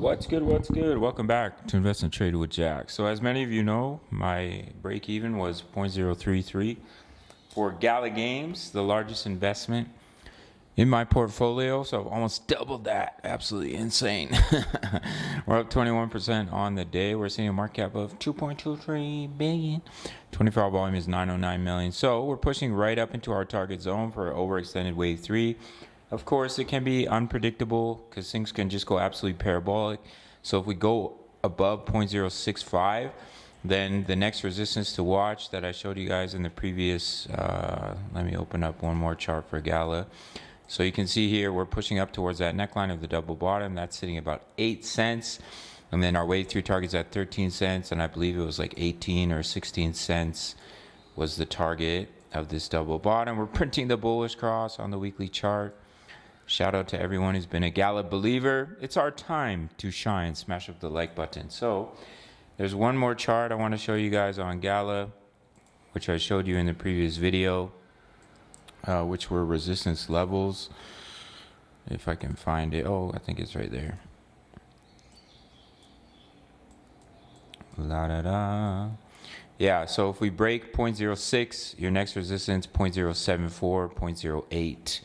What's good? What's good? Welcome back to Invest and Trade with Jack. So as many of you know, my break even was 0.033 for Gala Games, the largest investment in my portfolio. So I've almost doubled that. Absolutely insane. We're up 21% on the day. We're seeing a market cap of 2.23 billion. 24-hour volume is 909 million. So we're pushing right up into our target zone for overextended wave 3. Of course, it can be unpredictable because things can just go absolutely parabolic. So if we go above 0.065, then the next resistance to watch that I showed you guys in the previous, let me open up one more chart for Gala. So you can see here, we're pushing up towards that neckline of the double bottom. That's sitting about 8 cents. And then our wave 3 target's at 13 cents. And I believe it was like 18 or 16 cents was the target of this double bottom. We're printing the bullish cross on the weekly chart. Shout out to everyone who's been a Gala believer. It's our time to shine. Smash up the like button. So there's one more chart I want to show you guys on Gala, which I showed you in the previous video, which were resistance levels. If I can find it. Oh, I think it's right there. La da da. Yeah, so if we break 0.06, your next resistance 0.074, 0.08.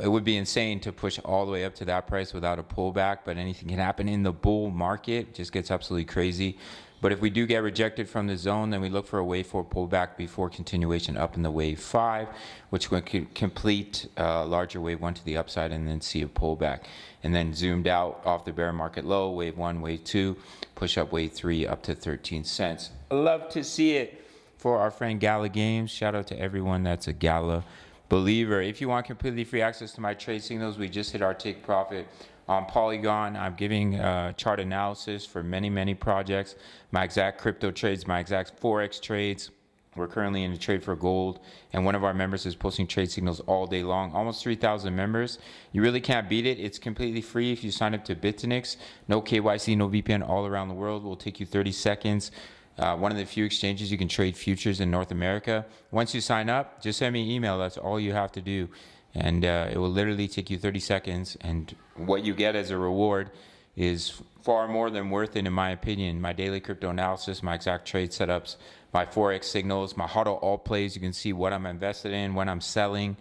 It would be insane to push all the way up to that price without a pullback, but anything can happen in the bull market. It just gets absolutely crazy. But if we do get rejected from the zone, then we look for a wave 4 pullback before continuation up in the wave 5, which would complete larger wave 1 to the upside and then see a pullback. And then zoomed out off the bear market low, wave 1, wave 2, push up wave 3 up to 13 cents. Love to see it for our friend Gala Games. Shout out to everyone that's a Gala believer. If you want completely free access to my trade signals, we just hit our take profit on Polygon. I'm giving chart analysis for many projects, my exact crypto trades, my exact forex trades. We're currently in a trade for gold, and one of our members is posting trade signals all day long. Almost 3,000 members. You really can't beat it. It's completely free if you sign up to BITUNIX. No KYC, no VPN, all around the world. Will take you 30 seconds. One of the few exchanges you can trade futures in North America. Once you sign up, just send me an email. That's all you have to do. And it will literally take you 30 seconds. And what you get as a reward is far more than worth it, in my opinion. My daily crypto analysis, my exact trade setups, my forex signals, my HODL all plays. You can see what I'm invested in, when I'm selling,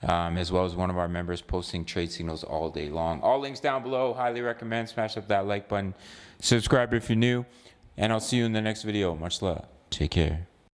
as well as one of our members posting trade signals all day long. All links down below. Highly recommend. Smash up that like button. Subscribe if you're new. And I'll see you in the next video. Much love. Take care.